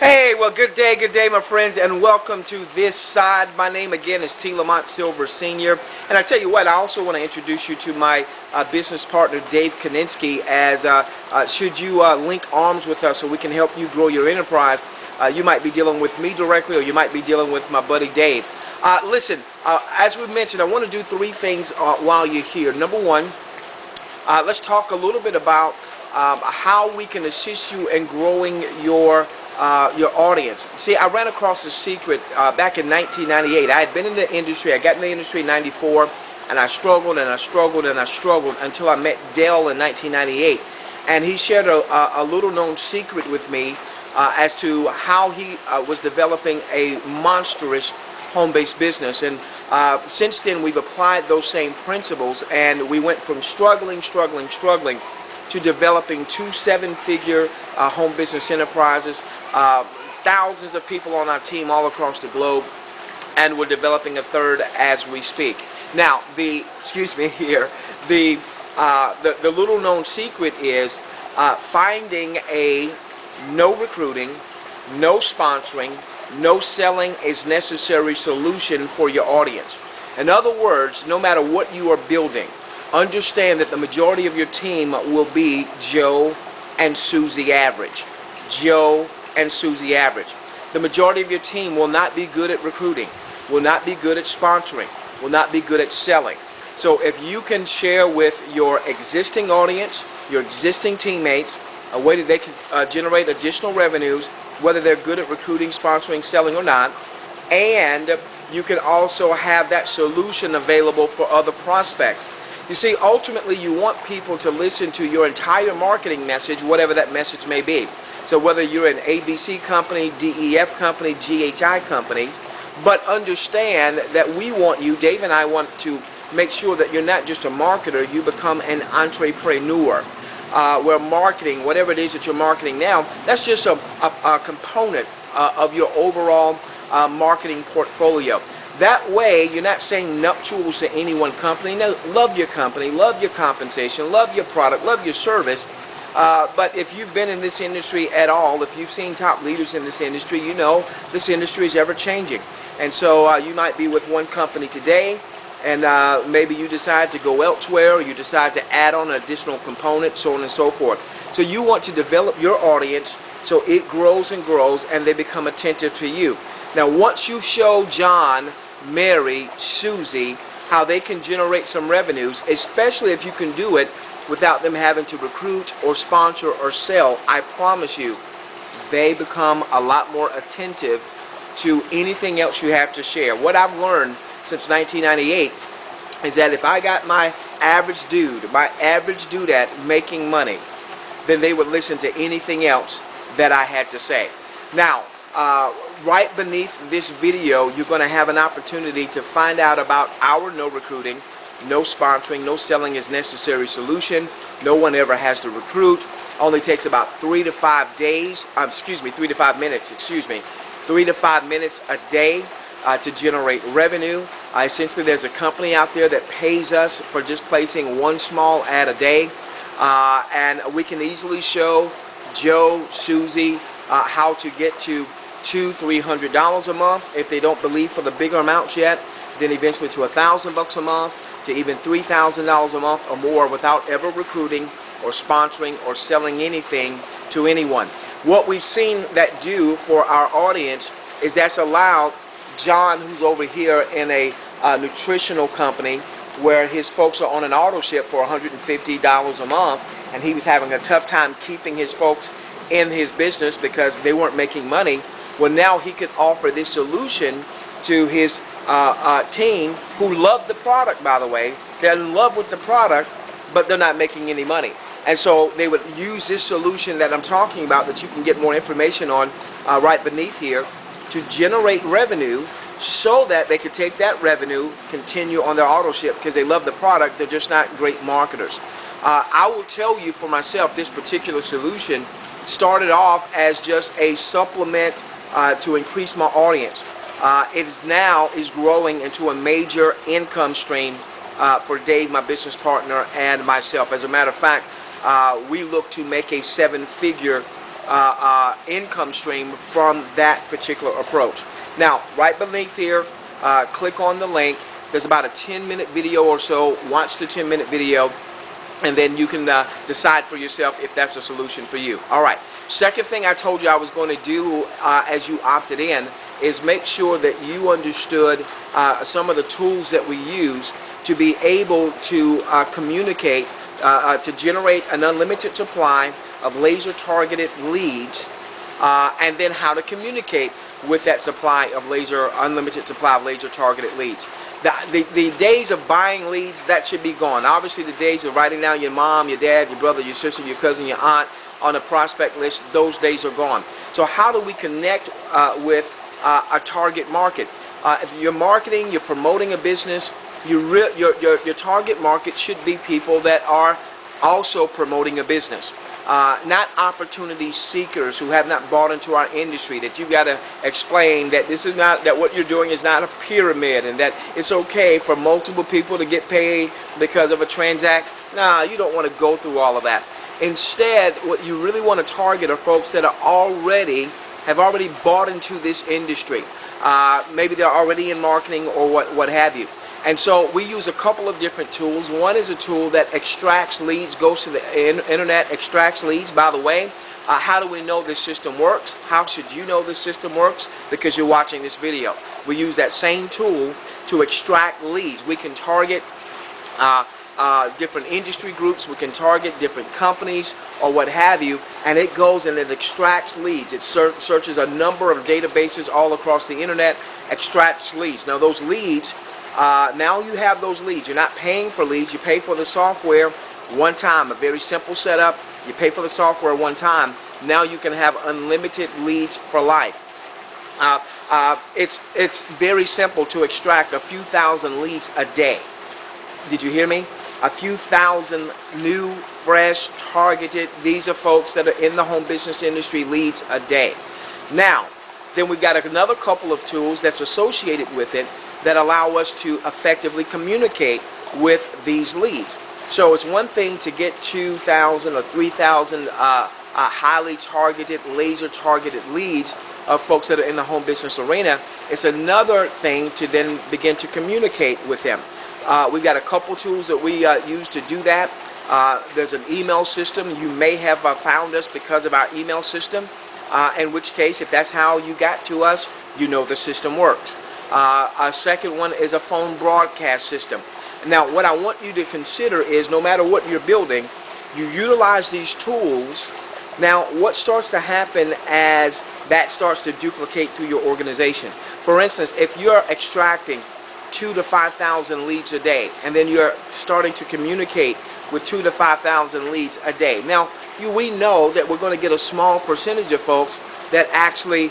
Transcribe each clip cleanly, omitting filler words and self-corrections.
Hey, well, good day, my friends, and welcome to This Side. My name again is Mont Silver Sr. And I tell you what, I also want to introduce you to my business partner, Dave Kaninsky, as should you link arms with us so we can help you grow your enterprise. You might be dealing with me directly, or you might be dealing with my buddy Dave. Listen, as we mentioned, I want to do three things while you're here. Number one, let's talk a little bit about how we can assist you in growing your audience. See, I ran across a secret back in 1998. I had been in the industry. I got in the industry in 94, and I struggled and I struggled and I struggled until I met Dale in 1998. And he shared a little known secret with me as to how he was developing a monstrous home-based business. And since then, we've applied those same principles, and we went from struggling to developing two seven-figure home business enterprises, thousands of people on our team all across the globe, and we're developing a third as we speak. Now, the little known secret is finding a no recruiting, no sponsoring, no selling is necessary solution for your audience. In other words, no matter what you are building, understand that the majority of your team will be Joe and Susie average. Joe and Susie average. The majority of your team will not be good at recruiting, will not be good at sponsoring, will not be good at selling. So if you can share with your existing audience, your existing teammates, a way that they can generate additional revenues, whether they're good at recruiting, sponsoring, selling or not, and you can also have that solution available for other prospects. You see, ultimately you want people to listen to your entire marketing message, whatever that message may be. So whether you're an ABC company, DEF company, GHI company, but understand that we want you, Dave and I want to make sure that you're not just a marketer, you become an entrepreneur. Where marketing, whatever it is that you're marketing now, that's just a component of your overall marketing portfolio. That way, you're not saying nuptials to any one company. No, love your company, love your compensation, love your product, love your service. But if you've been in this industry at all, if you've seen top leaders in this industry, you know this industry is ever changing. And so you might be with one company today, and maybe you decide to go elsewhere, or you decide to add on an additional component, so on and so forth. So you want to develop your audience so it grows and grows, and they become attentive to you. Now, once you show John, Mary, Susie how they can generate some revenues, especially if you can do it without them having to recruit or sponsor or sell, I promise you, they become a lot more attentive to anything else you have to share. What I've learned since 1998 is that if I got my average dudette making money, then they would listen to anything else that I had to say. Now, right beneath this video, you're going to have an opportunity to find out about our no recruiting, no sponsoring, no selling is necessary solution. No one ever has to recruit. Only takes about 3 to 5 minutes, 3 to 5 minutes a day to generate revenue. Essentially, there's a company out there that pays us for just placing one small ad a day, and we can easily show Joe, Susie, how to get to $200-300 a month. If they don't believe for the bigger amounts yet, then eventually to $1,000 a month, to even $3,000 a month or more without ever recruiting or sponsoring or selling anything to anyone. What we've seen that do for our audience is that's allowed John, who's over here in a nutritional company where his folks are on an auto ship for $150 a month, and he was having a tough time keeping his folks in his business because they weren't making money. Well, now he could offer this solution to his team, who love the product, by the way. They're in love with the product, but they're not making any money. And so they would use this solution that I'm talking about, that you can get more information on right beneath here, to generate revenue so that they could take that revenue, continue on their auto ship because they love the product, they're just not great marketers. I will tell you for myself, this particular solution started off as just a supplement to increase my audience. It is now growing into a major income stream for Dave, my business partner, and myself. As a matter of fact, we look to make a seven-figure income stream from that particular approach. Now, right beneath here, click on the link. There's about a 10-minute video or so. Watch the 10-minute video, and then you can decide for yourself if that's a solution for you. All right. Second thing I told you I was going to do as you opted in is make sure that you understood some of the tools that we use to be able to communicate, to generate an unlimited supply of laser-targeted leads, and then how to communicate with that supply of unlimited supply of laser-targeted leads. The days of buying leads, that should be gone. Obviously, the days of writing down your mom, your dad, your brother, your sister, your cousin, your aunt on a prospect list, those days are gone. So how do we connect with a target market? If you're marketing, you're promoting a business, your target market should be people that are also promoting a business. Not opportunity seekers who have not bought into our industry, that you've got to explain that this is not, that what you're doing is not a pyramid, and that it's okay for multiple people to get paid because of a transaction. Nah, you don't want to go through all of that. Instead, what you really want to target are folks that have already bought into this industry. Maybe they're already in marketing or what have you. And so we use a couple of different tools. One is a tool that extracts leads, goes to the internet, extracts leads. By the way, how do we know this system works? How should you know this system works? Because you're watching this video. We use that same tool to extract leads. We can target different industry groups, we can target different companies or what have you, and it goes and it extracts leads. It searches a number of databases all across the internet, extracts leads. Now those leads, now you have those leads. You're not paying for leads, you pay for the software one time. A very simple setup. You pay for the software one time. Now you can have unlimited leads for life. It's very simple to extract a few thousand leads a day. Did you hear me? A few thousand new, fresh, targeted, these are folks that are in the home business industry, leads a day. Now, then we've got another couple of tools that's associated with it that allow us to effectively communicate with these leads. So it's one thing to get 2,000 or 3,000 highly targeted, laser targeted leads of folks that are in the home business arena. It's another thing to then begin to communicate with them. We've got a couple tools that we use to do that. There's an email system. You may have found us because of our email system, in which case, if that's how you got to us, you know the system works. A second one is a phone broadcast system. Now, what I want you to consider is no matter what you're building, you utilize these tools. Now, what starts to happen as that starts to duplicate through your organization? For instance, if you're extracting 2,000 to 5,000 leads a day, and then you're starting to communicate with 2,000 to 5,000 leads a day. Now, we know that we're going to get a small percentage of folks that actually,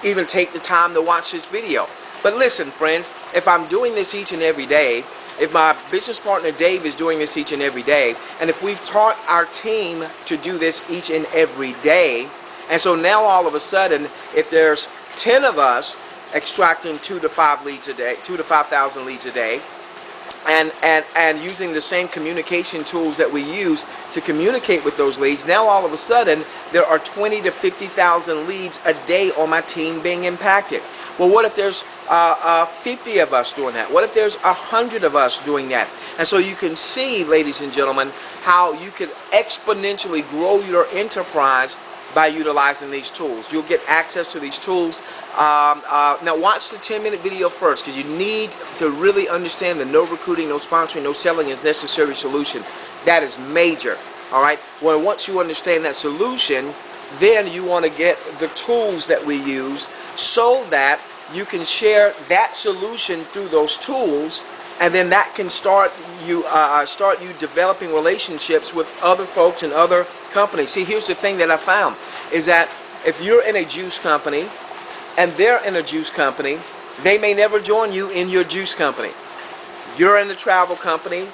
even take the time to watch this video. But listen, friends, if I'm doing this each and every day, if my business partner Dave is doing this each and every day, and if we've taught our team to do this each and every day, and so now all of a sudden, if there's 10 of us extracting 2,000 to 5,000 leads a day, 2,000 to 5,000 leads a day, and using the same communication tools that we use to communicate with those leads, now all of a sudden there are 20,000 to 50,000 leads a day on my team being impacted. Well, what if there's 50 of us doing that? What if there's 100 of us doing that? And so you can see, ladies and gentlemen, how you can exponentially grow your enterprise by utilizing these tools. You'll get access to these tools. Now watch the 10-minute video first, because you need to really understand the no recruiting, no sponsoring, no selling is necessary solution. That is major. All right. Well, once you understand that solution, then you want to get the tools that we use so that you can share that solution through those tools, and then that can start you developing relationships with other folks and other companies. See, here's the thing that I found is that if you're in a juice company and they're in a juice company, they may never join you in your juice company. You're in a travel company,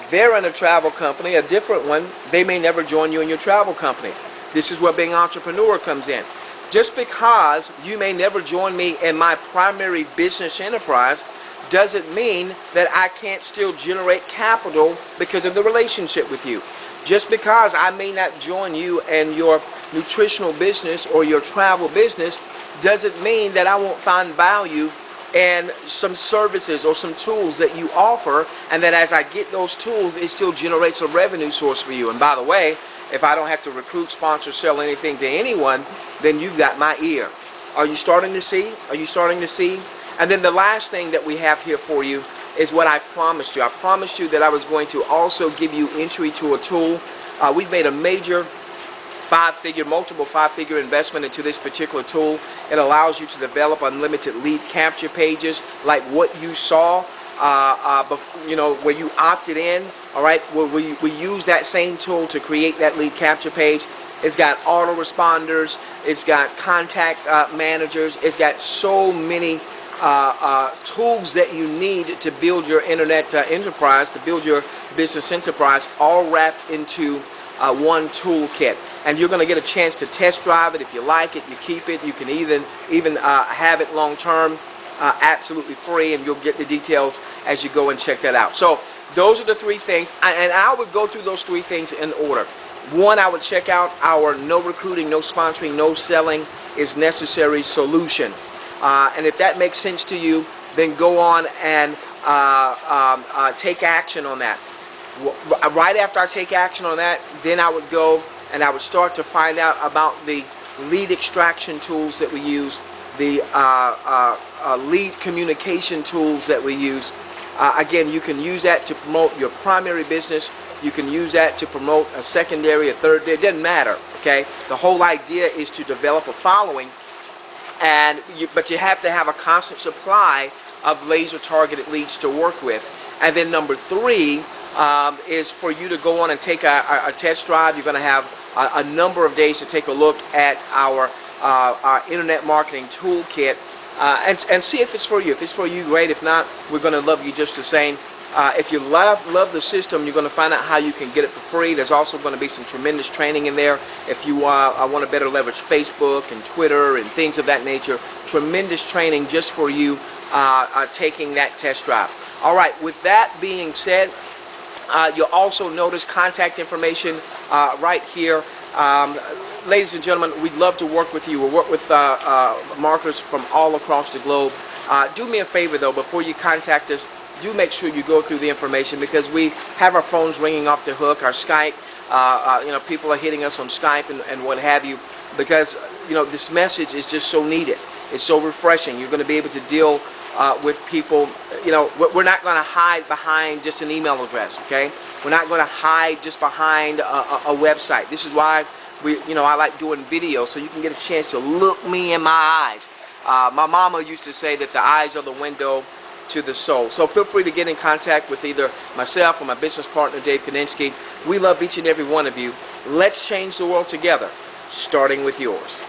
they're in a travel company, a different one, they may never join you in your travel company. This is where being an entrepreneur comes in. Just because you may never join me in my primary business enterprise doesn't mean that I can't still generate capital because of the relationship with you. Just because I may not join you in your nutritional business or your travel business doesn't mean that I won't find value in some services or some tools that you offer, and that as I get those tools, it still generates a revenue source for you. And by the way, if I don't have to recruit, sponsor, sell anything to anyone, then you've got my ear. Are you starting to see? Are you starting to see? And then the last thing that we have here for you is what I promised you. I promised you that I was going to also give you entry to a tool. We've made a major multiple five-figure investment into this particular tool. It allows you to develop unlimited lead capture pages like what you saw, where you opted in. All right, we use that same tool to create that lead capture page. It's got autoresponders. It's got contact managers. It's got so many tools that you need to build your internet enterprise, to build your business enterprise, all wrapped into one toolkit. And you're going to get a chance to test drive it. If you like it, you keep it. You can even have it long term, absolutely free, and you'll get the details as you go and check that out. So those are the three things, and I would go through those three things in order. One, I would check out our no recruiting, no sponsoring, no selling is necessary solution. And if that makes sense to you, then go on and take action on that. Right after I take action on that, then I would go and I would start to find out about the lead extraction tools that we use, the lead communication tools that we use. Again, you can use that to promote your primary business. You can use that to promote a secondary, a third. It doesn't matter, okay? The whole idea is to develop a following, but you have to have a constant supply of laser-targeted leads to work with. And then number three is for you to go on and take a test drive. You're going to have a number of days to take a look at our internet marketing toolkit and see if it's for you. If it's for you, great. If not, we're going to love you just the same. If you love the system, you're going to find out how you can get it for free. There's also going to be some tremendous training in there. If you want to better leverage Facebook and Twitter and things of that nature, tremendous training just for you taking that test drive. All right, with that being said, you'll also notice contact information right here. Ladies and gentlemen, we'd love to work with you. We'll work with marketers from all across the globe. Do me a favor, though, before you contact us, do make sure you go through the information, because we have our phones ringing off the hook, our Skype, people are hitting us on Skype and what have you, because, this message is just so needed. It's so refreshing. You're going to be able to deal with people. We're not going to hide behind just an email address, okay? We're not going to hide just behind a website. This is why I like doing video, so you can get a chance to look me in my eyes. My mama used to say that the eyes are the window to the soul. So feel free to get in contact with either myself or my business partner, Dave Kaninsky. We love each and every one of you. Let's change the world together, starting with yours.